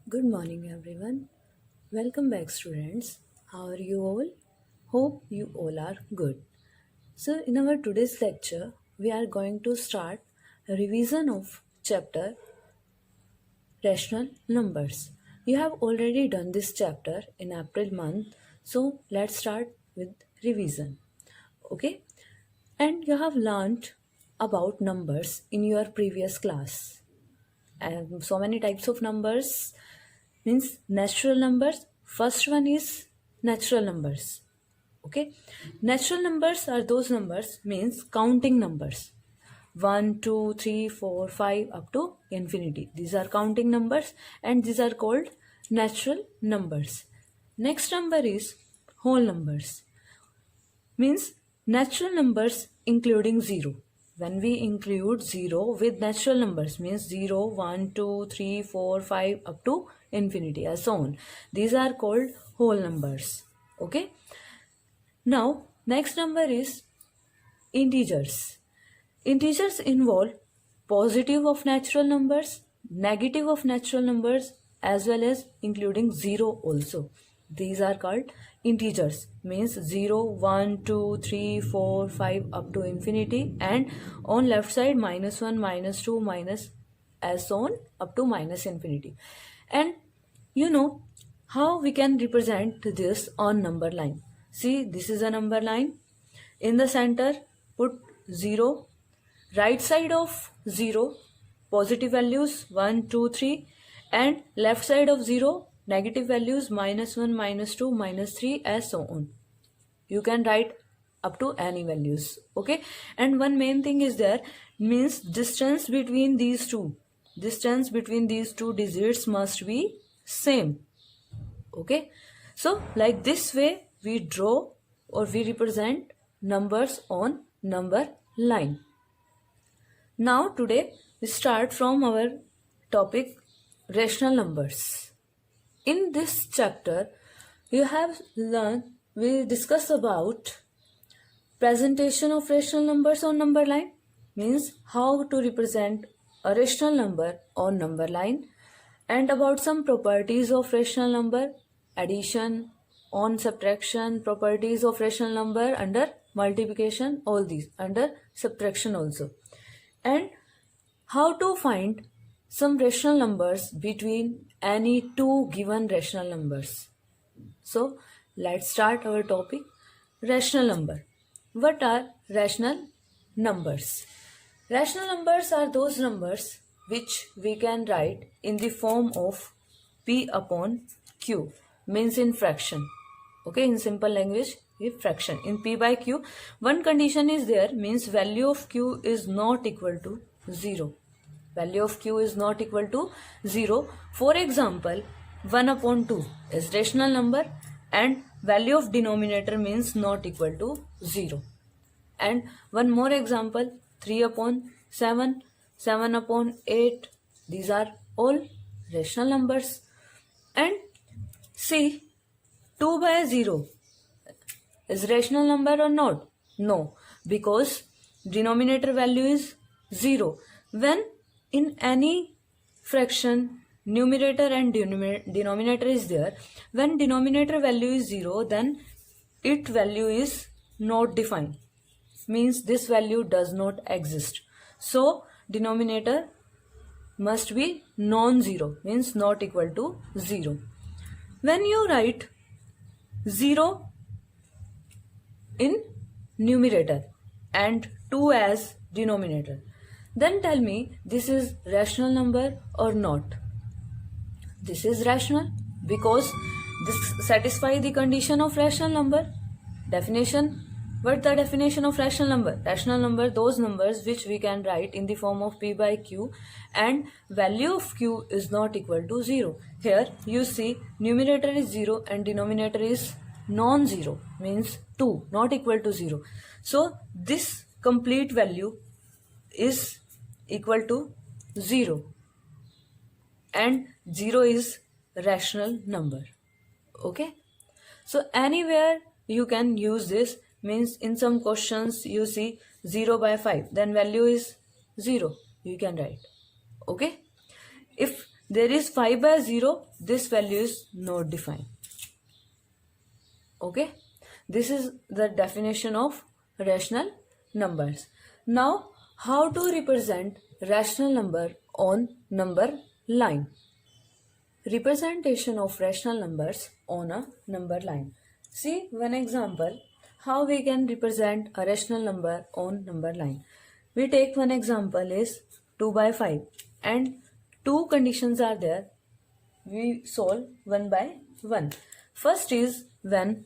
Good morning, everyone. Welcome back, students. How are you all? Hope you all are good. So, in our today's lecture, we are going to start a revision of chapter Rational Numbers. You have already done this chapter in April month, so let's start with revision. Okay? And you have learned about numbers in your previous class. And so many types of numbers means natural numbers. First one is natural numbers. Okay, natural numbers are those numbers means counting numbers 1 2 3 4 5 up to infinity. These are counting numbers and these are called natural numbers. Next number is whole numbers, means natural numbers including 0. When we include 0 with natural numbers means 0, 1, 2, 3, 4, 5 up to infinity and so on. These are called whole numbers. Okay. Now next number is integers. Integers involve positive of natural numbers, negative of natural numbers as well as including 0 also. These are called integers, means 0, 1, 2, 3, 4, 5 up to infinity, and on left side -1, -2, minus as on up to minus infinity. And you know how we can represent this on number line. See, this is a number line. In the center put 0, right side of 0 positive values 1 2 3, and left side of 0 negative values -1 -2 -3 as so on. You can write up to any values. Okay, and one main thing is there, means distance between these two digits must be same. Okay, so like this way we draw or we represent numbers on number line. Now today we start from our topic rational numbers. In this chapter we discuss about presentation of rational numbers on number line, means how to represent a rational number on number line, and about some properties of rational number, addition, on subtraction, properties of rational number under multiplication, all these under subtraction also, and how to find some rational numbers between any two given rational numbers. So let's start our topic, rational number. What are rational numbers? Rational numbers are those numbers which we can write in the form of P upon Q, means in fraction. Okay, in simple language, if fraction in P by Q. One condition is there, means value of Q is not equal to 0. Value of Q is not equal to 0. For example, 1 upon 2 is rational number and value of denominator means not equal to 0. And one more example, 3 upon 7, 7 upon 8, these are all rational numbers. And see, 2 by 0 is rational number or not? No, because denominator value is 0. When in any fraction numerator and denominator is there, when denominator value is 0, then its value is not defined, means this value does not exist. So denominator must be non-zero, means not equal to 0. When you write 0 in numerator and 2 as denominator, then tell me, this is rational number or not? This is rational because this satisfies the condition of rational number. Definition. What the definition of rational number? Rational number, those numbers which we can write in the form of P by Q and value of Q is not equal to 0. Here you see numerator is 0 and denominator is non-zero, means 2, not equal to 0. So this complete value is equal to 0 and 0 is rational number. Okay, so anywhere you can use this, means in some questions you see 0 by 5, then value is 0, you can write. Okay, if there is 5 by 0, this value is not defined. Okay, this is the definition of rational numbers. Now, how to represent rational number on number line? Representation of rational numbers on a number line. See one example how we can represent a rational number on number line. We take one example is 2 by 5 and two conditions are there. We solve one by one. First is when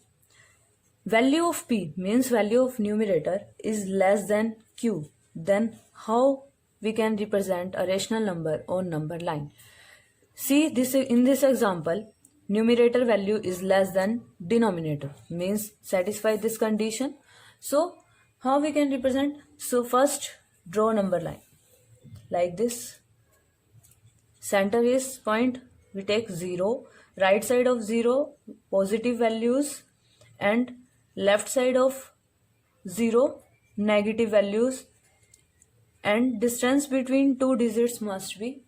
value of p means value of numerator is less than q, then how we can represent a rational number on number line. See this in this example, numerator value is less than denominator, means satisfy this condition. So how we can represent? So first draw number line like this. Center is point, we take 0, right side of 0 positive values and left side of 0 negative values, and distance between two digits must be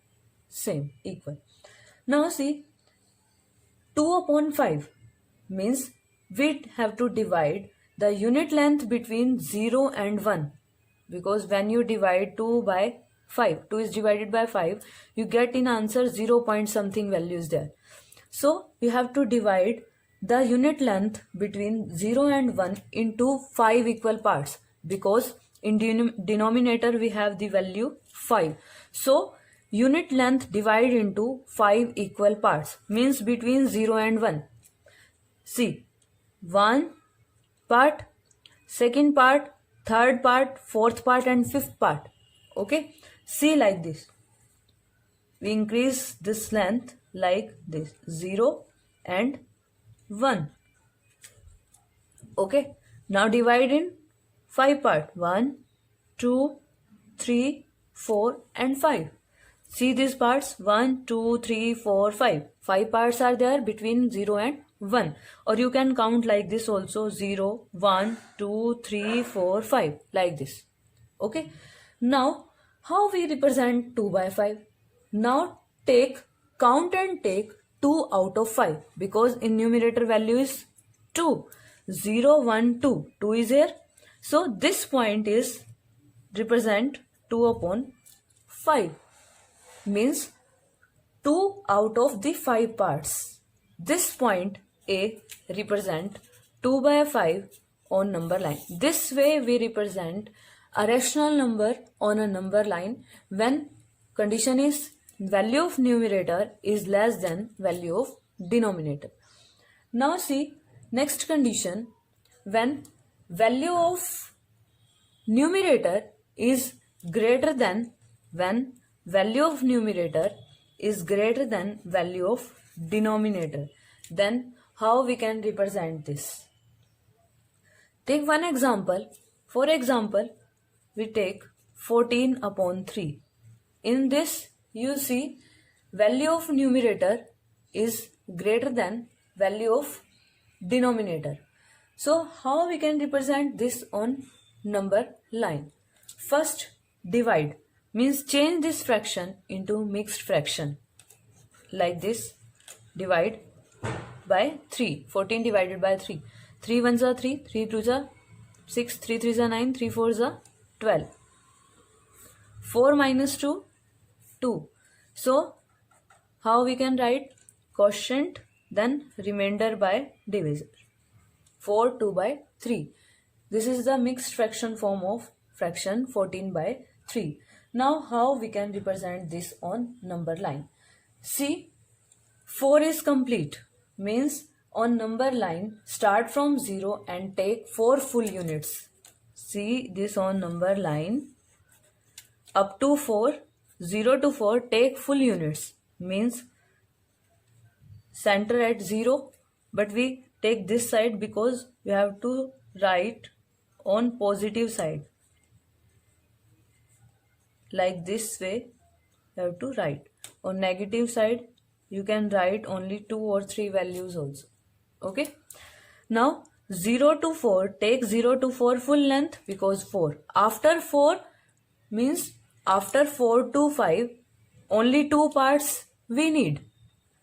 same, equal. Now see 2 upon 5 means we have to divide the unit length between 0 and 1, because when you divide 2 by 5, 2 is divided by 5, you get in answer 0 point something values there. So you have to divide the unit length between 0 and 1 into 5 equal parts, because in denominator we have the value 5. So unit length divided into 5 equal parts means between 0 and 1. See, 1 part, second part, third part, fourth part and fifth part. Okay, see like this. We increase this length like this, 0 and 1. Okay, now divide in 5 part, 1, 2, 3, 4 and 5. See these parts, 1, 2, 3, 4, 5. 5 parts are there between 0 and 1. Or you can count like this also, 0, 1, 2, 3, 4, 5, like this. Okay. Now, how we represent 2 by 5? Now count and take 2 out of 5, because in numerator value is 2. 0, 1, 2. 2 is here. So this point is represent 2 upon 5. Means 2 out of the 5 parts. This point A represent 2 by 5 on number line. This way we represent a rational number on a number line when condition is value of numerator is less than value of denominator. Now see next condition, when value of numerator is greater than value of numerator is greater than value of denominator, then how we can represent this? Take one example. For example, we take 14 upon 3. In this you see value of numerator is greater than value of denominator. So how we can represent this on number line? First divide, means change this fraction into mixed fraction like this. Divide by 3, 14 divided by 3. 3 1s are 3, 3 2s are 6, 3 3s are 9, 3 4s are 12. 4 minus 2, 2. So how we can write? Quotient then remainder by divisor. 4 2 by 3. This is the mixed fraction form of fraction 14 by 3. Now how we can represent this on number line? See, 4 is complete, means on number line start from 0 and take 4 full units. See this on number line up to 4, 0 to 4 take full units, means center at 0, but we take this side because we have to write on positive side. Like this way you have to write. On negative side you can write only 2 or 3 values also. Okay. Now 0 to 4 take 0 to 4 full length because 4. After 4 means after 4 to 5 only 2 parts we need.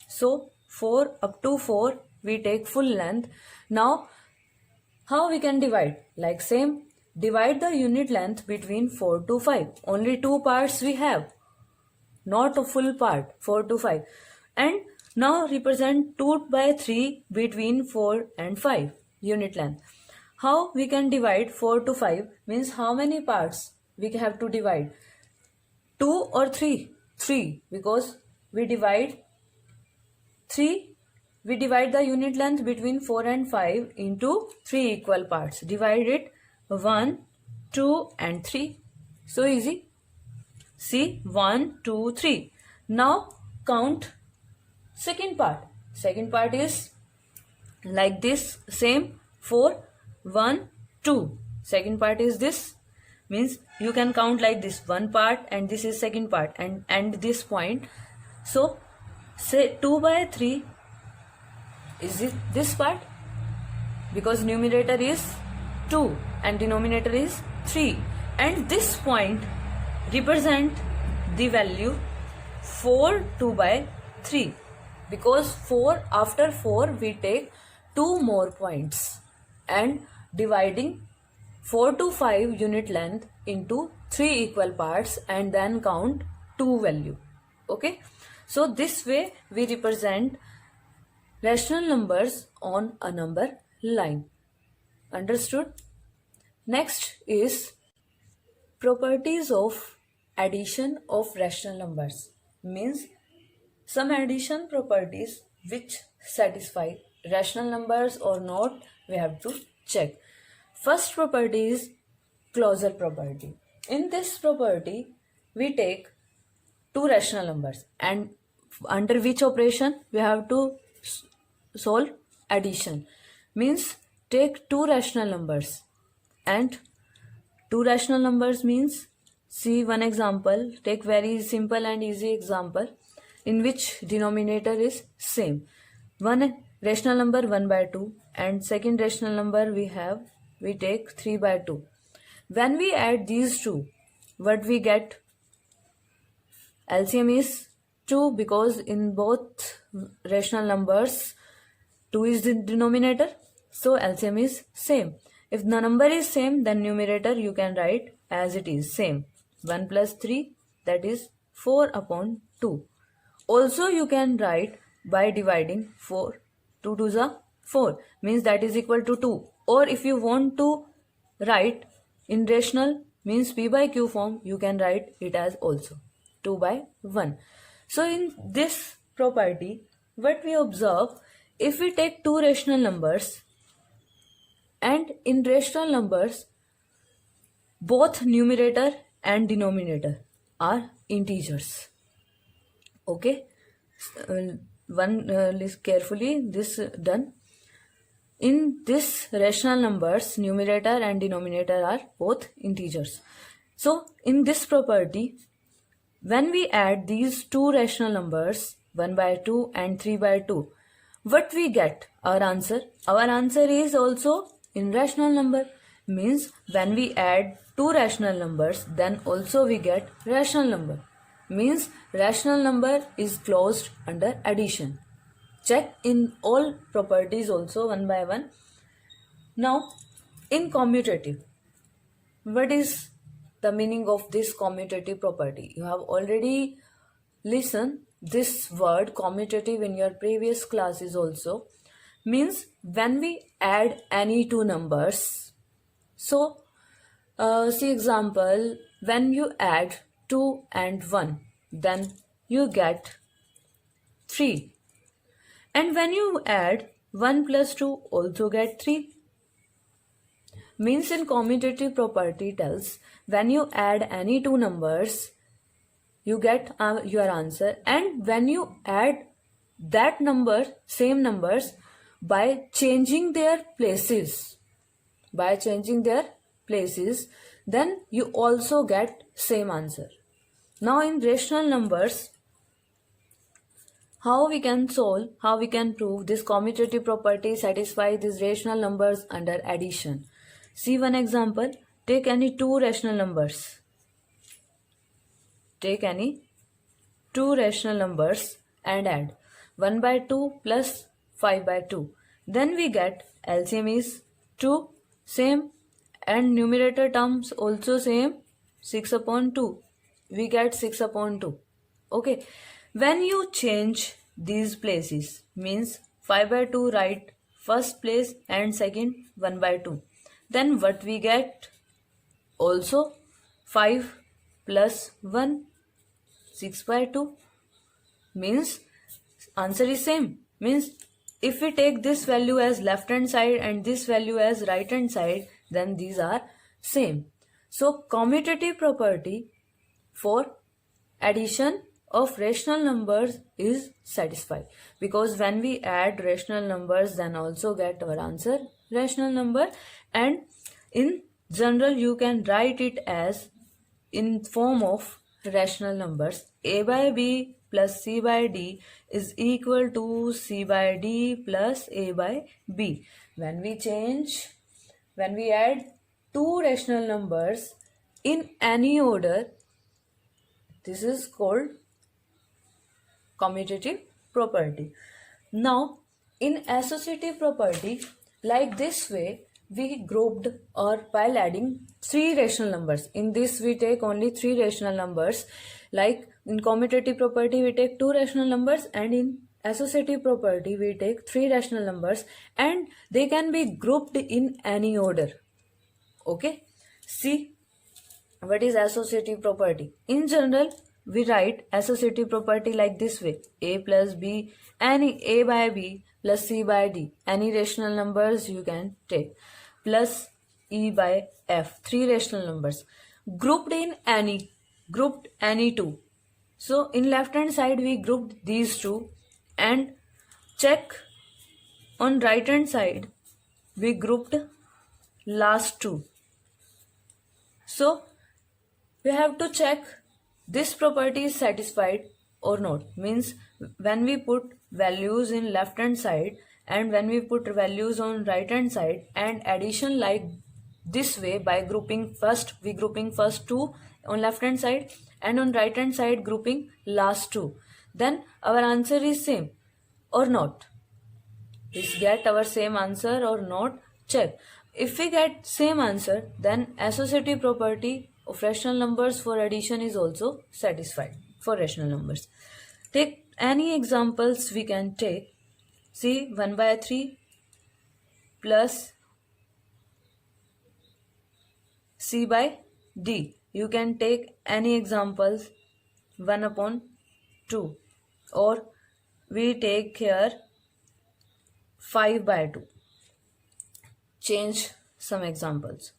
So 4 up to 4 we take full length. Now how we can divide? Like same, divide the unit length between 4 to 5. Only two parts we have, not a full part, 4 to 5. And now represent 2 by 3 between 4 and 5 unit length. How we can divide 4 to 5 means how many parts we have to divide? 2 or 3? 3, because we divide 3, we divide the unit length between 4 and 5 into 3 equal parts. Divide it 1, 2 and 3. So easy. See, 1, 2, 3. Now count second part. Second part is like this, same, 4, 1, 2. Second part is this, means you can count like this, one part and this is second part and this point. So say 2 by 3 is it this part, because numerator is 2 and denominator is 3, and this point represent the value 4 2 by 3, because 4 after 4 we take 2 more points and dividing 4 to 5 unit length into 3 equal parts and then count 2 value. Okay, so this way we represent rational numbers on a number line. Understood? Next is properties of addition of rational numbers, means some addition properties which satisfy rational numbers or not, we have to check. First property is closure property. In this property we take two rational numbers and under which operation we have to solve addition, means take two rational numbers, and two rational numbers means, see one example, take very simple and easy example in which denominator is same. One rational number 1 by 2 and second rational number we take 3 by 2. When we add these two, what we get? LCM is 2, because in both rational numbers 2 is the denominator, so LCM is same. If the number is same, then numerator you can write as it is same, 1 plus 3, that is 4 upon 2. Also you can write by dividing 4, 2 to the 4, means that is equal to 2. Or if you want to write in rational, means P by Q form, you can write it as also 2 by 1. So in this property, what we observe, if we take two rational numbers and in rational numbers both numerator and denominator are integers. Okay, listen carefully, this done. In this rational numbers, numerator and denominator are both integers. So in this property, when we add these two rational numbers 1 by 2 and 3 by 2, what we get? Our answer is also in rational number, means when we add two rational numbers, then also we get rational number, means rational number is closed under addition. Check in all properties also one by one. Now in commutative, what is the meaning of this commutative property? You have already listened this word commutative in your previous classes also, means when we add any two numbers. So see example, when you add 2 and 1, then you get 3, and when you add 1 plus 2 also get 3, means in commutative property tells when you add any two numbers you get your answer, and when you add that number, same numbers, by changing their places, then you also get same answer. Now in rational numbers, how we can solve, how we can prove this commutative property satisfy these rational numbers under addition? See one example, take any two rational numbers. Take any two rational numbers and add 1 by 2 plus 5 by 2. Then we get LCM is 2, same, and numerator terms also same, 6 upon 2. We get 6 upon 2. Okay. When you change these places, means 5 by 2 write first place and second 1 by 2. Then what we get? Also 5 plus 1, 6 by 2, means answer is same. Means if we take this value as left hand side and this value as right hand side, then these are same. So commutative property for addition of rational numbers is satisfied, because when we add rational numbers then also get our answer rational number, and in general you can write it as in form of rational numbers. A by B plus C by D is equal to C by D plus A by B. When we add two rational numbers in any order, this is called commutative property. Now, in associative property, like this way, we grouped or while adding three rational numbers. In this, we take only three rational numbers. Like in commutative property, we take two rational numbers, and in associative property, we take three rational numbers, and they can be grouped in any order. Okay. See, what is associative property? In general, we write associative property like this way: A plus B, any A by B plus C by D, any rational numbers you can take, plus E by F, three rational numbers, grouped any two. So in left hand side we grouped these two, and check on right hand side we grouped last two. So we have to check this property is satisfied or not. Means when we put values in left hand side and when we put values on right hand side, and addition like this way by grouping first two on left hand side and on right hand side grouping last two, then our answer is same or not. Is get our same answer or not? Check. If we get same answer, then associative property of rational numbers for addition is also satisfied for rational numbers. Take any examples we can take. See, 1 by 3 plus C by D. You can take any examples, 1 upon 2, or we take here 5 by 2. Change some examples.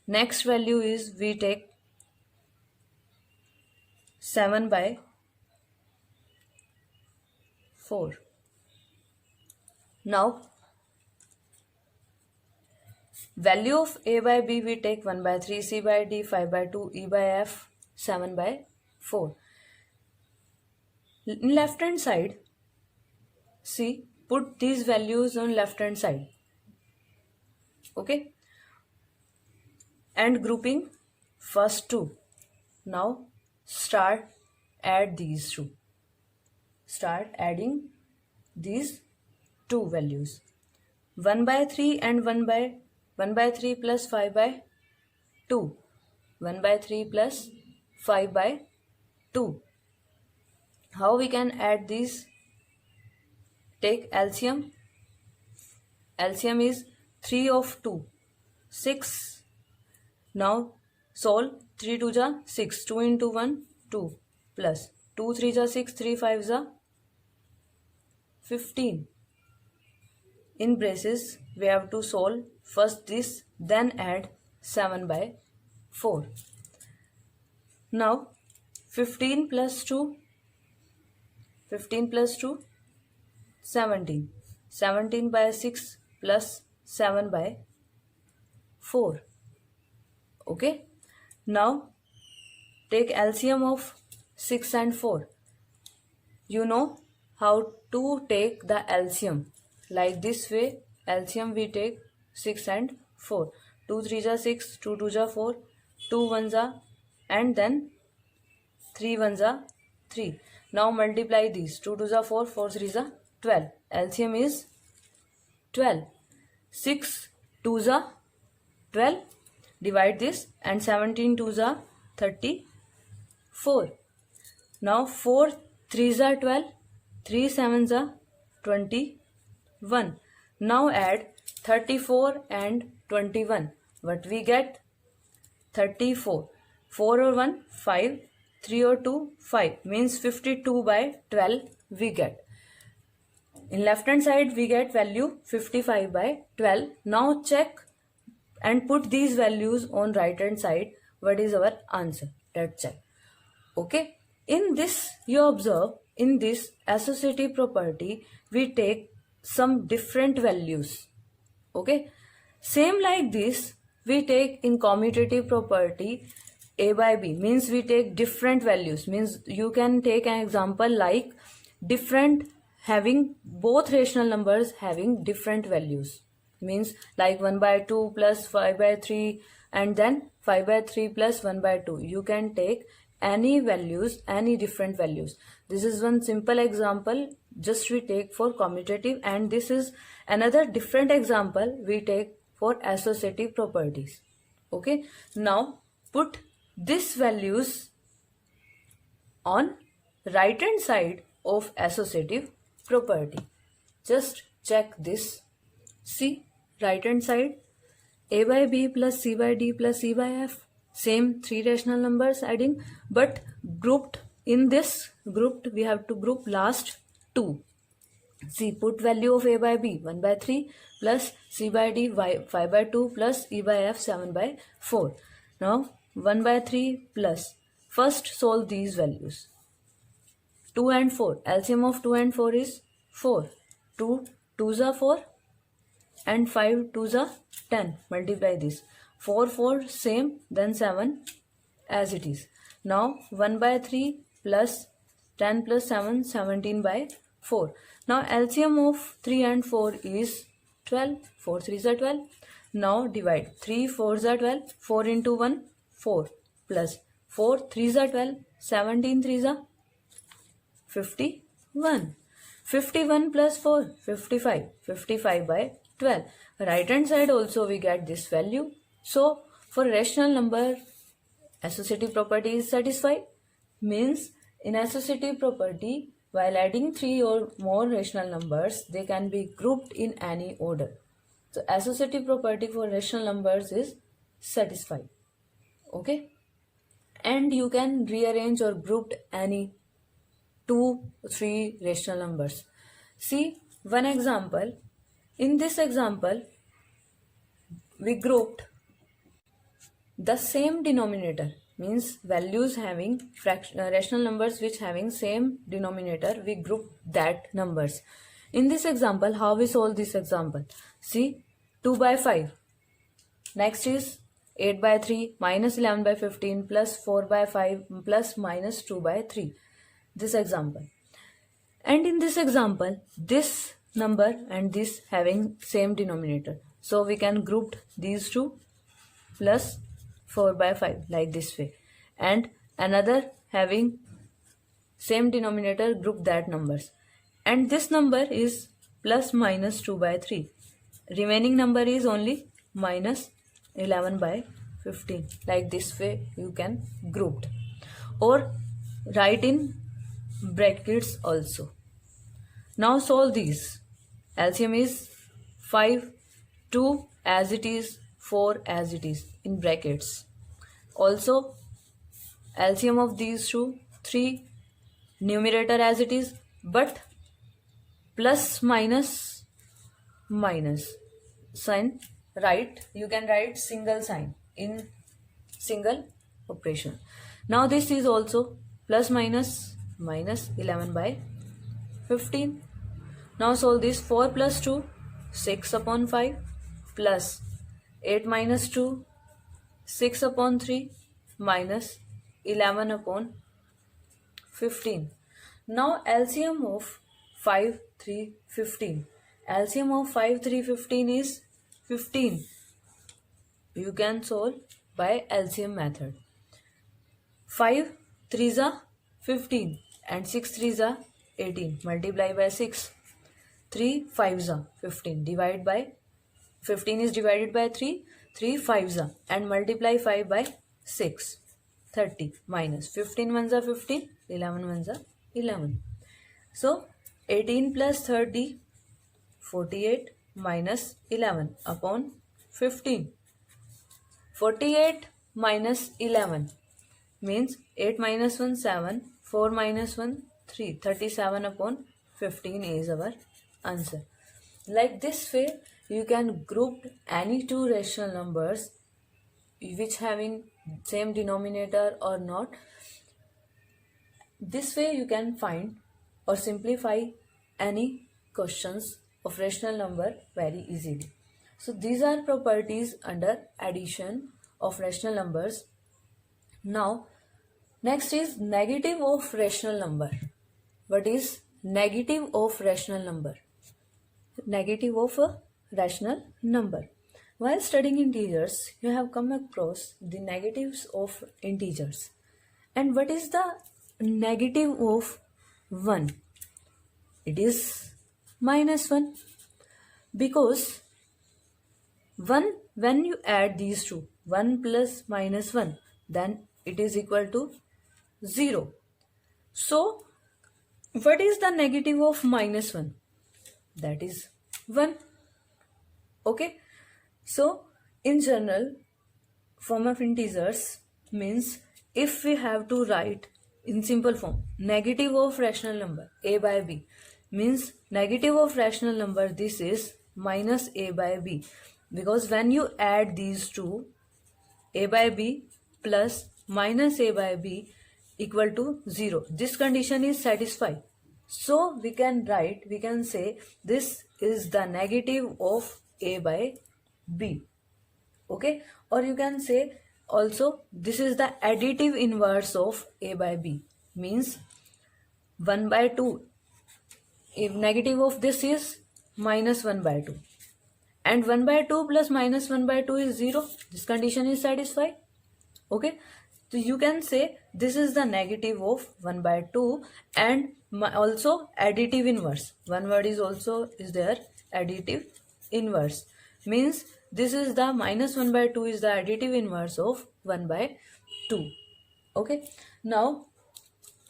Next value is we take 7 by 4. Now, value of A by B we take 1 by 3, C by D, 5 by 2, E by F, 7 by 4. In left hand side, see, put these values on left hand side. Okay, and grouping first two. Now start add these two. Start adding these two values. 1 by 3 and 1 by 3 plus 5 by 2. 1 by 3 plus 5 by 2. How we can add these? Take LCM. LCM is 3 of 2, 6. Now solve. 3 2 ja 6, 2 into 1 2, plus 2 3 ja 6, 3 5 ja 15. In braces we have to solve first this, then add 7 by 4. Now 15 plus 2, 17. 17 by 6 plus 7 by 4. Okay. Now take LCM of 6 and 4. You know how to take the LCM. Like this way, LCM we take 6 and 4. 2 3 ja 6, 2 2 ja 4, 2 1 ja, and then 3 1 ja 3. Now multiply these. 2 2s are 4, 4 3s are 12. LCM is 12. 6 2s are 12. Divide this, and 17 2s are 34. Now 4 3s are 12. 3 7s are 21. Now add 34 and 21. What we get? 34. 4 or 1, 5. 3 or 2, 5. Means 52 by 12 we get. In left hand side we get value 55 by 12. Now check and put these values on right hand side. What is our answer? Let's check. Okay. In this, you observe, in this associative property, we take some different values. Okay. Same like this, we take in commutative property A by B. Means we take different values. Means you can take an example like different having both rational numbers having different values. Means like 1 by 2 plus 5 by 3 and then 5 by 3 plus 1 by 2. You can take any values, any different values. This is one simple example just we take for commutative, and this is another different example we take for associative properties. Okay. Now put these values on right hand side of associative property. Just check this. See, right hand side, A by B plus C by D plus E by F. Same three rational numbers adding, but grouped in this grouped, we have to group last two. See, put value of A by B 1 by 3 plus C by D 5 by 2 plus E by F 7 by 4. Now 1 by 3 plus. First solve these values. 2 and 4. LCM of 2 and 4 is 4. 2 2s are 4 and 5 2s are 10. Multiply this. 4 4 same, then 7 as it is. Now 1 by 3 plus 10 plus 7, 17 by 4. Now LCM of 3 and 4 is 12. 4 3s are 12. Now divide. 3 4s are 12. 4 into 1, 4 plus 4 3s are 12. 17 3s are 51. 51 plus 4, 55. 55 by 12. Right hand side also we get this value. So for rational number, associative property is satisfied. Means in associative property, while adding 3 or more rational numbers, they can be grouped in any order. So associative property for rational numbers is satisfied. Okay. And you can rearrange or group any 2, 3 rational numbers. See one example. In this example, we grouped the same denominator, means values having rational numbers which having same denominator, we group that numbers. In this example, how we solve this example? See, 2 by 5. Next is 8 by 3 minus 11 by 15 plus 4 by 5 plus minus 2 by 3. This example. And in this example, this number and this having same denominator. So we can group these two plus 4 by 5 like this way. And another having same denominator, group that numbers. And this number is plus minus 2 by 3. Remaining number is only minus 11 by 15. Like this way you can group. Or write in brackets also. Now solve these. LCM is 5, 2 as it is, 4 as it is in brackets. Also LCM of these two, 3, numerator as it is, but plus minus minus sign, right? You can write single sign in single operation. Now this is also plus minus minus 11 by 15. Now solve this. 4 plus 2, 6 upon 5 plus 8 minus 2, 6 upon 3 minus 11 upon 15. Now LCM of 5, 3, 15. LCM of 5, 3, 15 is 15. You can solve by LCM method. 5 3s are 15. and 6 3s are 18. Multiply by 6. 3 5s are 15. Divide by 15 is divided by 3. 3 5s are and multiply 5 by 6. 30 minus 15 ones are 15. 11 ones are 11. So 18 plus 30 48 minus 11 upon 15. 48 minus 11 means 8 minus 1 7, 4 minus 1 3, 37 upon 15 is our answer. Like this way you can group any two rational numbers which having same denominator or not. This way you can find or simplify any questions of rational number very easily. So these are properties under addition of rational numbers. Now next is negative of rational number. What is negative of rational number? Negative of a rational number. While studying integers, you have come across the negatives of integers. And what is the negative of 1? It is minus 1. Because 1, when you add these two, 1 plus minus 1, then it is equal to 0. So, what is the negative of minus 1? That is 1. Okay. So, in general, form of integers means if we have to write in simple form, negative of rational number a by b means negative of rational number, this is minus a by b, because when you add these two, a by b plus minus a by b equal to 0, this condition is satisfied. So we can say this is the negative of a by b. Okay, or you can say also this is the additive inverse of a by b, means 1 by 2. If negative of this is minus 1 by 2 and 1 by 2 plus minus 1 by 2 is 0, this condition is satisfied. Okay, so you can say this is the negative of 1 by 2 and also additive inverse. One word is also is there, additive inverse, means this is the minus 1 by 2 is the additive inverse of 1 by 2. Okay, now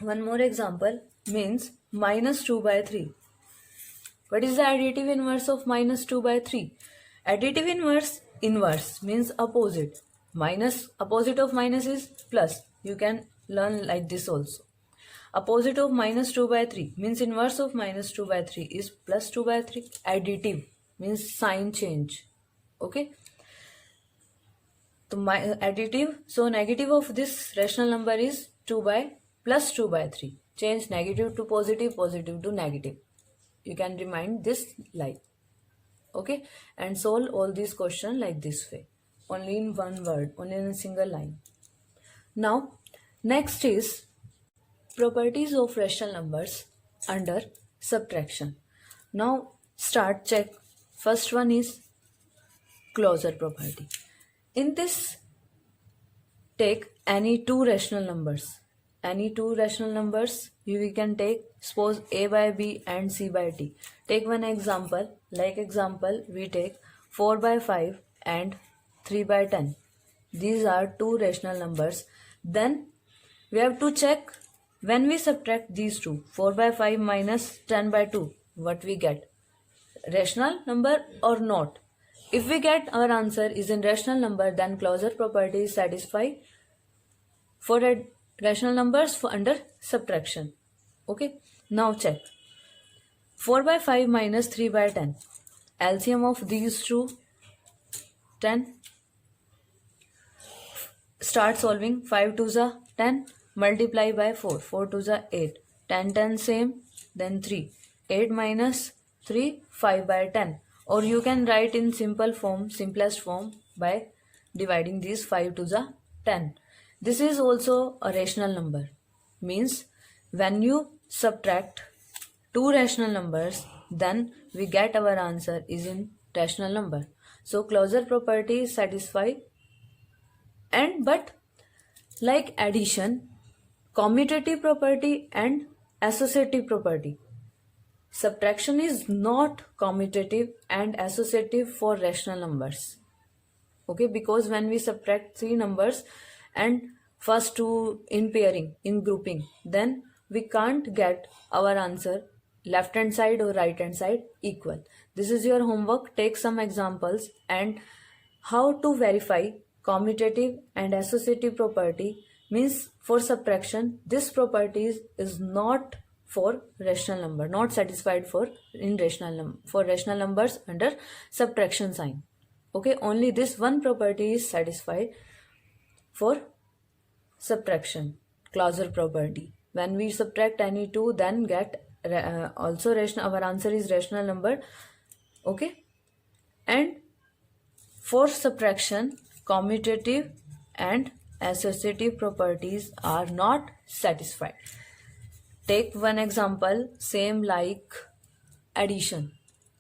one more example means minus 2 by 3. What is the additive inverse of minus 2 by 3? Additive inverse means opposite. Minus, opposite of minus is plus. You can learn like this also. Opposite of minus 2 by 3 means inverse of minus 2 by 3 is plus 2 by 3. Additive means sign change. Okay. So additive, so negative of this rational number is 2 by plus 2 by 3. Change negative to positive, positive to negative. You can remind this like. Okay, and solve all these questions like this way, only in one word, only in a single line. Now next is properties of rational numbers under subtraction. Now start check. First one is closure property. In this, take any two rational numbers. Any two rational numbers we can take, suppose a by b and c by d. Take one example, like example we take 4 by 5 and 3 by 10. These are two rational numbers. Then we have to check when we subtract these two, 4 by 5 minus 10 by 2, what we get, rational number or not. If we get our answer is in rational number, then closure property is satisfied for a rational numbers for under subtraction. Okay, now check 4 by 5 minus 3 by 10. LCM of these two, 10. Start solving. 5 2s are 10. Multiply by 4. 4 2s are 8. 10 10 same. Then 3. 8 minus 3, 5 by 10. Or you can write in simple form, simplest form, by dividing these 5 2s are 10. This is also a rational number. Means when you subtract two rational numbers, then we get our answer is in rational number. So closure property is satisfied. And but like addition, commutative property and associative property. Subtraction is not commutative and associative for rational numbers. Okay, because when we subtract three numbers and first two in pairing, in grouping, then we can't get our answer left hand side or right hand side equal. This is your homework. Take some examples and how to verify commutative and associative property. Means for subtraction, this property is not for rational number, not satisfied for rational numbers under subtraction sign. Okay, only this one property is satisfied for subtraction, closure property. When we subtract any two, then get also rational, our answer is rational number. Okay, and for subtraction, commutative and associative properties are not satisfied. Take one example, same like addition.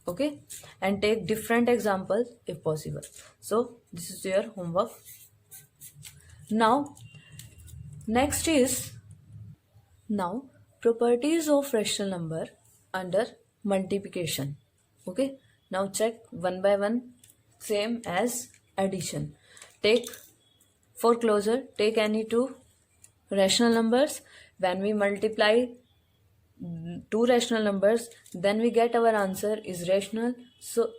Okay, and take different examples if possible. So this is your homework. Now next is properties of rational number under multiplication. Okay, now check one by one, same as addition. Take for closure, take any two rational numbers. When we multiply two rational numbers, then we get our answer is rational. So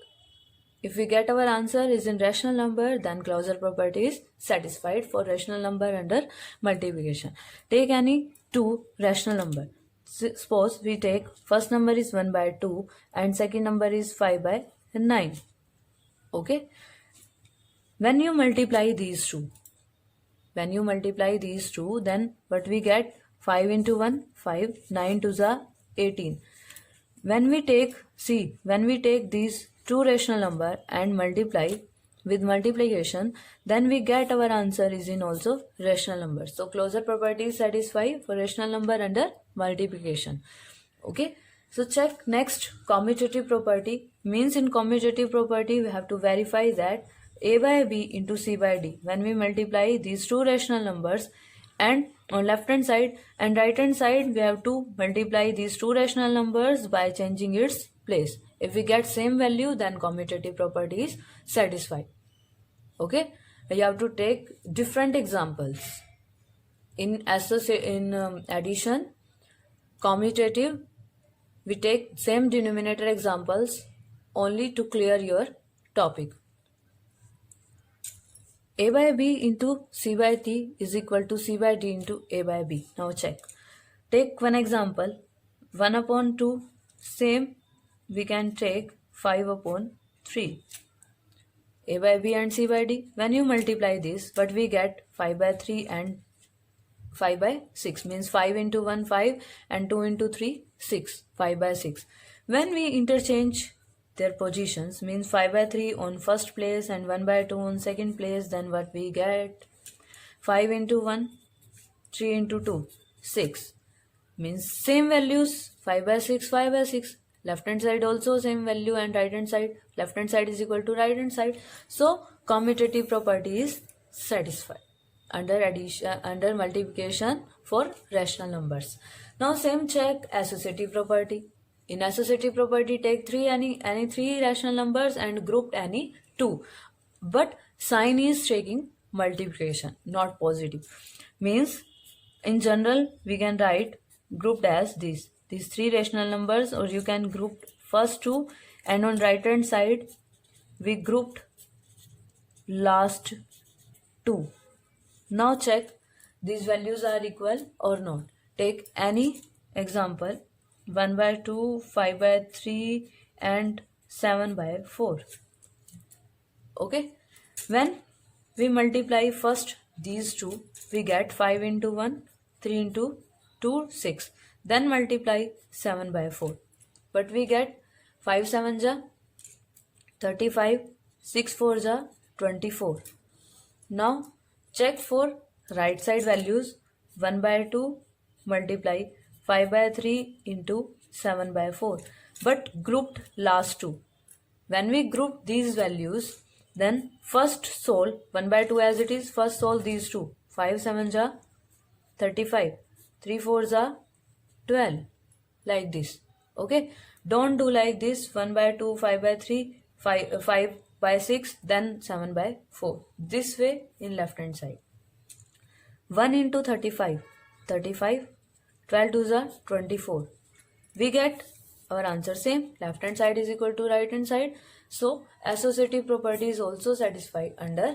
if we get our answer is in rational number, then closure property is satisfied for rational number under multiplication. Take any two rational number. Suppose we take first number is 1 by 2 and second number is 5 by 9. Okay, when you multiply these two, then what we get? 5 into 1, 5, 9 to the 18. When we take these two rational number and multiply with multiplication, then we get our answer is in also rational number. So closure property is satisfied for rational number under multiplication. Okay, so check next commutative property. Means in commutative property we have to verify that a by b into c by d. When we multiply these two rational numbers, and on left hand side and right hand side we have to multiply these two rational numbers by changing its place. If we get same value, then commutative property is satisfied. Okay, you have to take different examples. In addition, commutative, we take same denominator examples only to clear your topic. A by b into c by d is equal to c by d into a by b. Now check. Take one example, 1 upon 2, same we can take 5 upon 3. A by b and c by d. When you multiply this, what we get? 5 by 3 and 5 by 6. Means 5 into 1, 5 and 2 into 3, 6. 5 by 6. When we interchange their positions, means 5 by 3 on first place and 1 by 2 on second place, then what we get? 5 into 1, 3 into 2, 6. Means same values, 5 by 6, 5 by 6. Left hand side also same value and right hand side, left hand side is equal to right hand side. So commutative property is satisfied under addition, under multiplication for rational numbers. Now same check associative property. In associative property, take any three rational numbers and grouped any two. But sign is taking multiplication, not positive. Means in general we can write grouped as these three rational numbers, or you can group first two, and on right hand side we grouped last two. Now check these values are equal or not. Take any example, 1 by 2, 5 by 3 and 7 by 4. Okay, when we multiply first these two, we get 5 into 1, 3 into 2, 6. Then multiply 7 by 4. But we get 5 7 ja 35, 6 4 ja 24. Now check for right side values. 1 by 2 multiply 5 by 3 into 7 by 4. But grouped last two. When we group these values, then first solve 1 by 2 as it is. First solve these two. 5 7 ja 35, 3 4 ja 12. like this. Okay, don't do like this 1 by 2, 5 by 3, 5 by 6, then 7 by 4. This way in left hand side. 1 into 35, 35, 12 to the 24. We get our answer same. Left hand side is equal to right hand side. So associative property is also satisfied under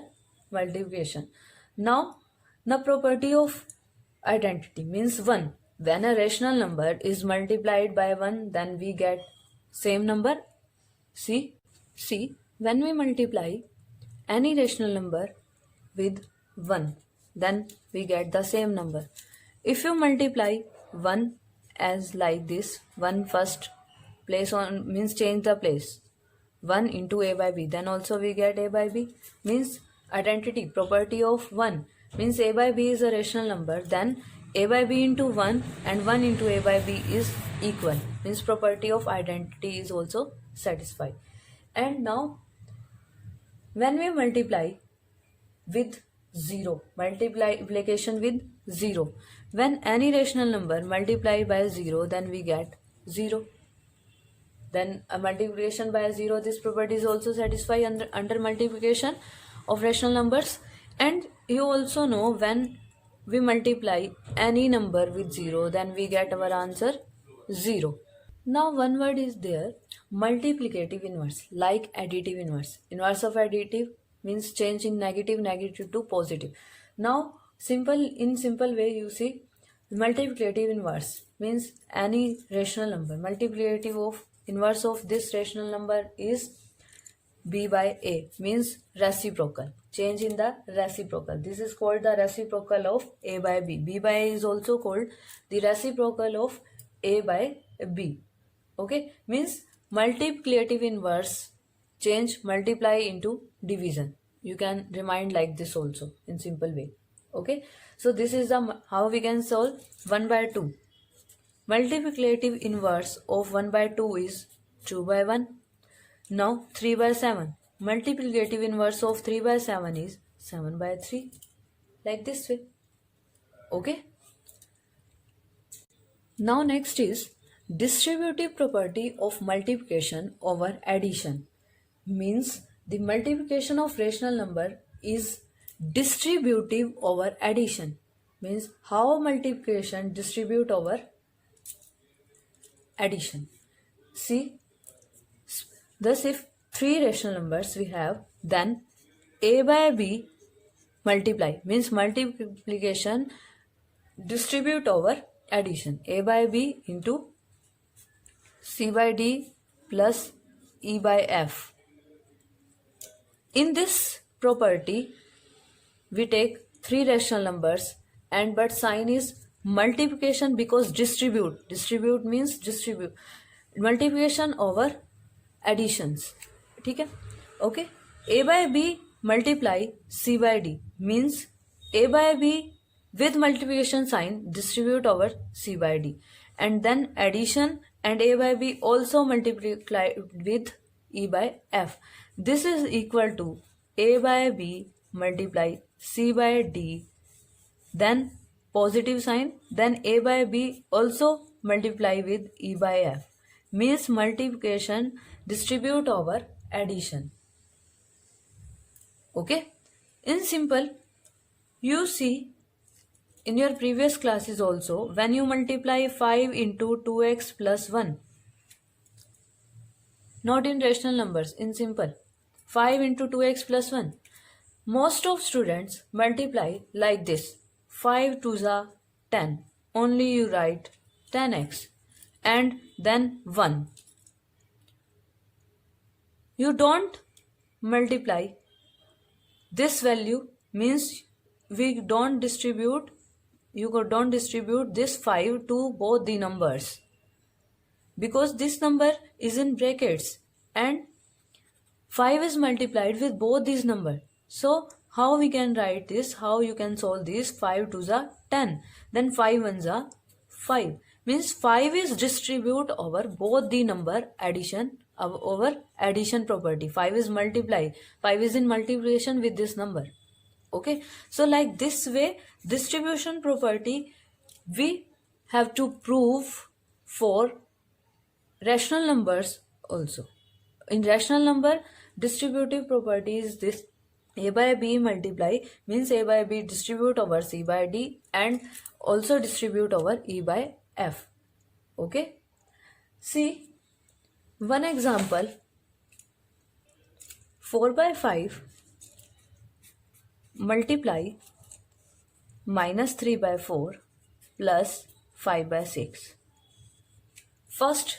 multiplication. Now the property of identity means 1. When a rational number is multiplied by 1, then we get same number. See, when we multiply any rational number with 1, then we get the same number. If you multiply 1 as like this, 1 first place on means change the place, 1 into a by b, then also we get a by b, means identity property of 1 means a by b is a rational number, then a by b into 1 and 1 into a by b is equal, means property of identity is also satisfied. And now when we multiply with 0, multiplication with 0, when any rational number multiplied by 0, then we get 0. Then a multiplication by 0, this property is also satisfied under multiplication of rational numbers. And you also know when we multiply any number with 0, then we get our answer 0. Now one word is there, multiplicative inverse, like additive inverse. Inverse of additive means change in negative to positive. Now in simple way you see, multiplicative inverse means any rational number. Multiplicative of inverse of this rational number is b by a, means reciprocal. Change in the reciprocal. This is called the reciprocal of a by b. B by a is also called the reciprocal of a by b. Okay, means multiplicative inverse change multiply into division. You can remind like this also in simple way. Okay, so this is the how we can solve 1 by 2. Multiplicative inverse of 1 by 2 is 2 by 1. Now 3 by 7. Multiplicative inverse of 3 by 7 is 7 by 3. Like this way. Okay. Now next is distributive property of multiplication over addition. Means the multiplication of rational number is distributive over addition. Means how multiplication distribute over addition. See, thus if 3 rational numbers we have, then a by b multiply, means multiplication distribute over addition. A by b into c by d plus e by f. In this property we take 3 rational numbers and but sign is multiplication because distribute means distribute, multiplication over additions. ठीक है? Okay, a by b multiply c by d means a by b with multiplication sign distribute over c by d, and then addition and a by b also multiply with e by f. This is equal to a by b multiply c by d, then positive sign, then a by b also multiply with e by f, means multiplication distribute over addition. Okay, in simple, you see in your previous classes also, when you multiply 5 into 2x plus 1, not in rational numbers, in simple, 5 into 2x plus 1, most of students multiply like this, 5 to the 10, only you write 10x and then 1. You don't multiply this value, means we don't distribute, you don't distribute this 5 to both the numbers, because this number is in brackets and 5 is multiplied with both these numbers. So how we can write this, how you can solve this, 5 to the 10, then 5 1 the 5, means 5 is distribute over both the number addition over addition property. 5 is multiply, 5 is in multiplication with this number. Okay, so like this way distribution property we have to prove for rational numbers also. In rational number, distributive property is this: a by b multiply means a by b distribute over c by d and also distribute over e by f. Okay. See one example. 4 by 5 multiply minus 3 by 4 plus 5 by 6. First,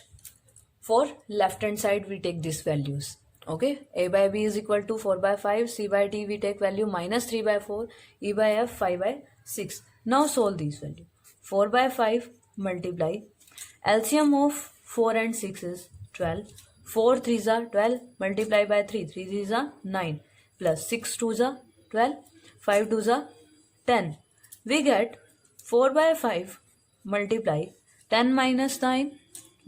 for left hand side we take these values. Okay, a by b is equal to 4 by 5, c by d we take value minus 3 by 4, e by f 5 by 6. Now solve these values. 4 by 5 multiply, LCM of 4 and 6 is 12. 4 3s are 12, multiply by 3, 3 3s are 9, plus 6 2s are 12, 5 2s are 10. We get 4 by 5 multiply 10 minus 9,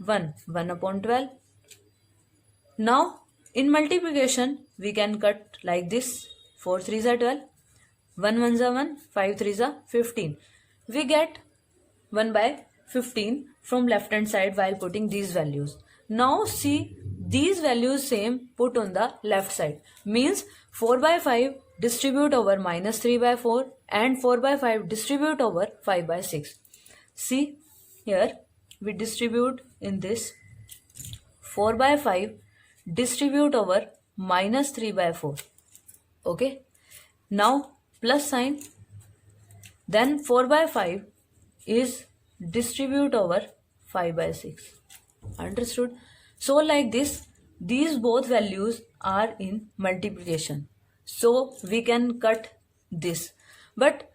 1, 1 upon 12. Now in multiplication we can cut like this: 4 3s are 12, 1 1s are 1, 5 3s are 15. We get 1 by 15 from left hand side while putting these values. Now see, these values same put on the left side, means 4 by 5 distribute over minus 3 by 4 and 4 by 5 distribute over 5 by 6. See here, we distribute in this: 4 by 5 distribute over minus 3 by 4. Okay, now plus sign, then 4 by 5 is distribute over 5 by 6. Understood? So like this, these both values are in multiplication, so we can cut this, but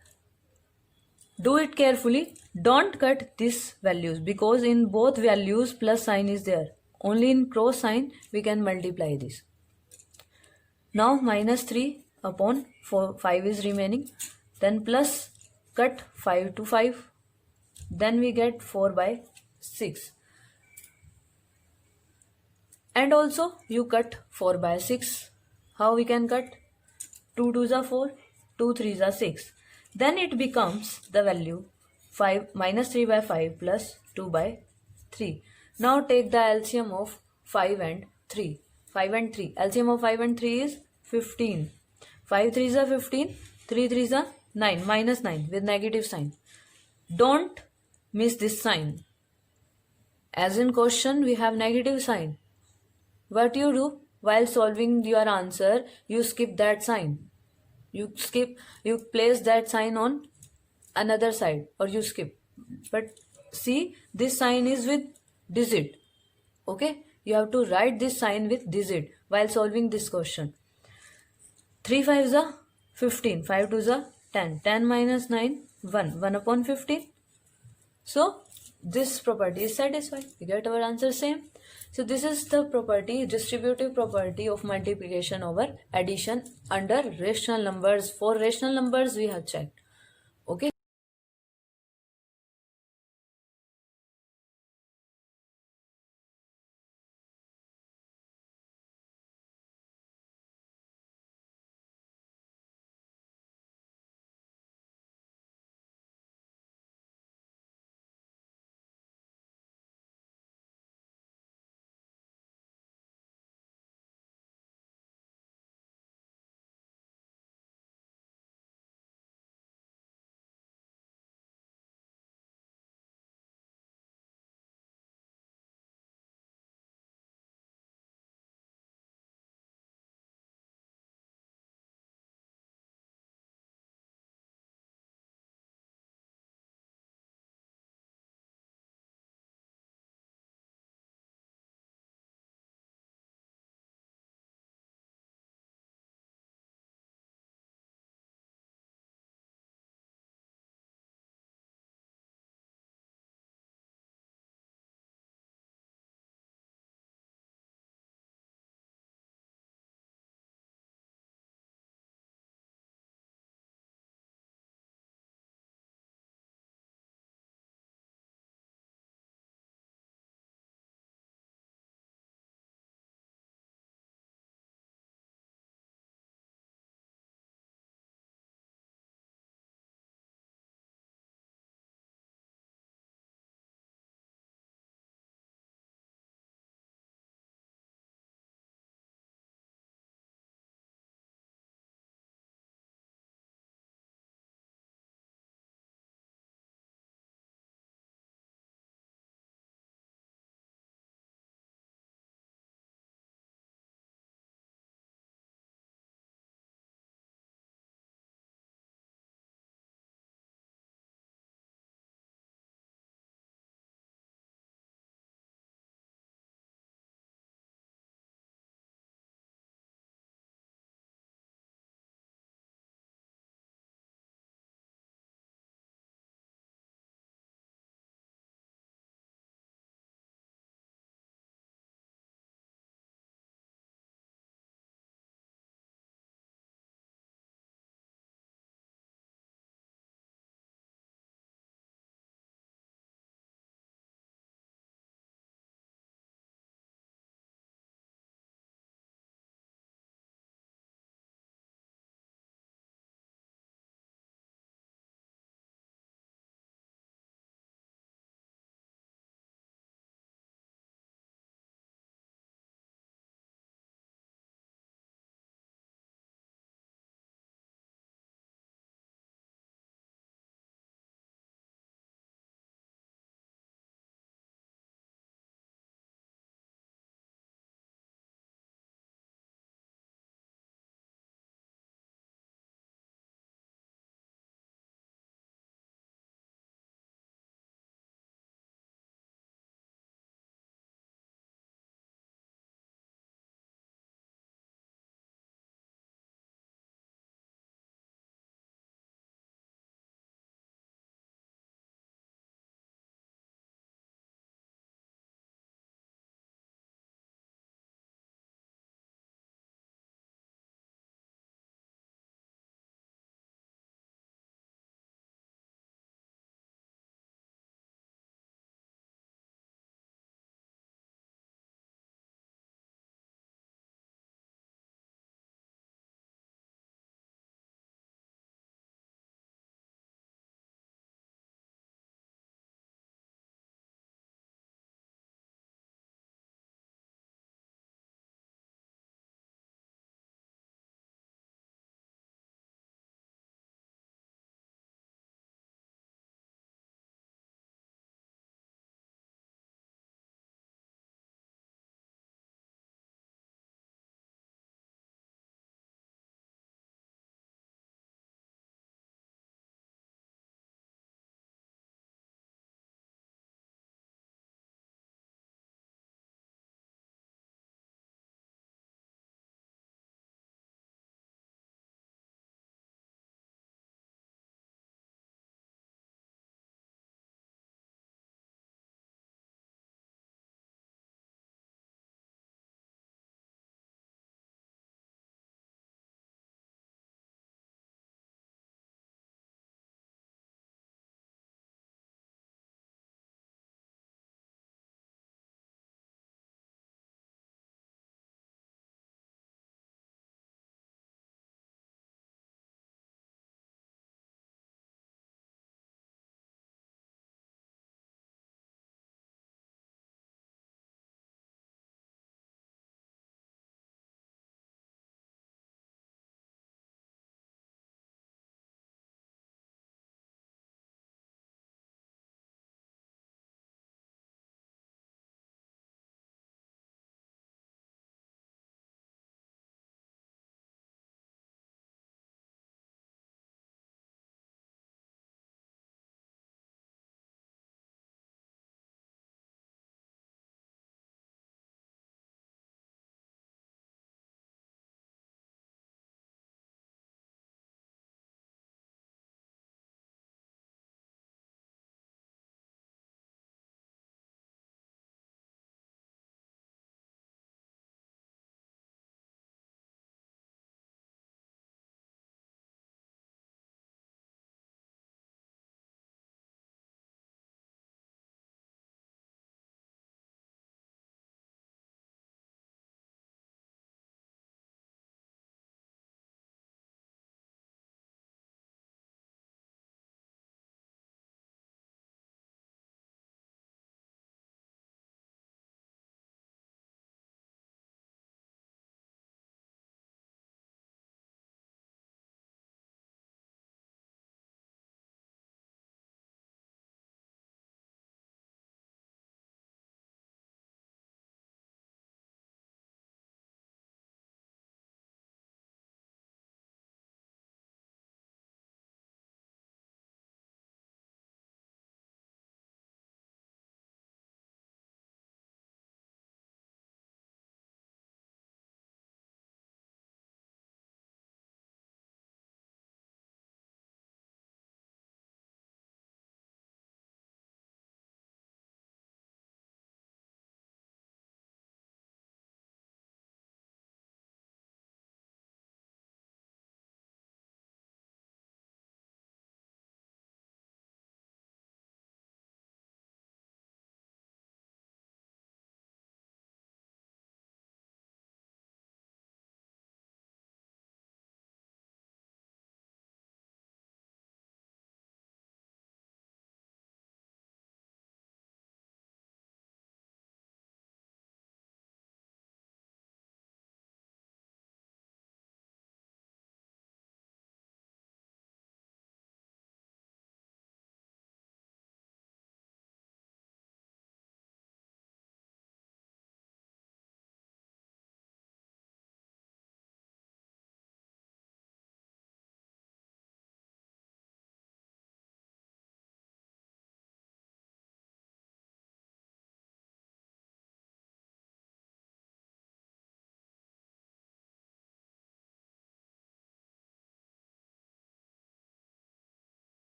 do it carefully. Don't cut these values because in both values plus sign is there. Only in cross sign we can multiply this. Now minus 3 upon 4, 5 is remaining, then plus cut 5 to 5, then we get 4 by 6. And also you cut 4 by 6. How we can cut? 2 2s are 4, 2 3s are 6. Then it becomes the value 5 minus 3 by 5 plus 2 by 3. Now take the LCM of 5 and 3. 5 and 3. LCM of 5 and 3 is 15. 5 3s are 15, 3 3s are 9, minus 9 with negative sign. Don't miss this sign. As in question we have negative sign. What you do while solving your answer, you skip that sign. You place that sign on another side or you skip. But see, this sign is with digit. Okay, you have to write this sign with digit while solving this question. 3 5s are 15, 5 2s are 10, 10 minus 9, 1, 1 upon 15. So this property is satisfied. We get our answer same. So this is the property, distributive property of multiplication over addition under rational numbers. For rational numbers we have checked.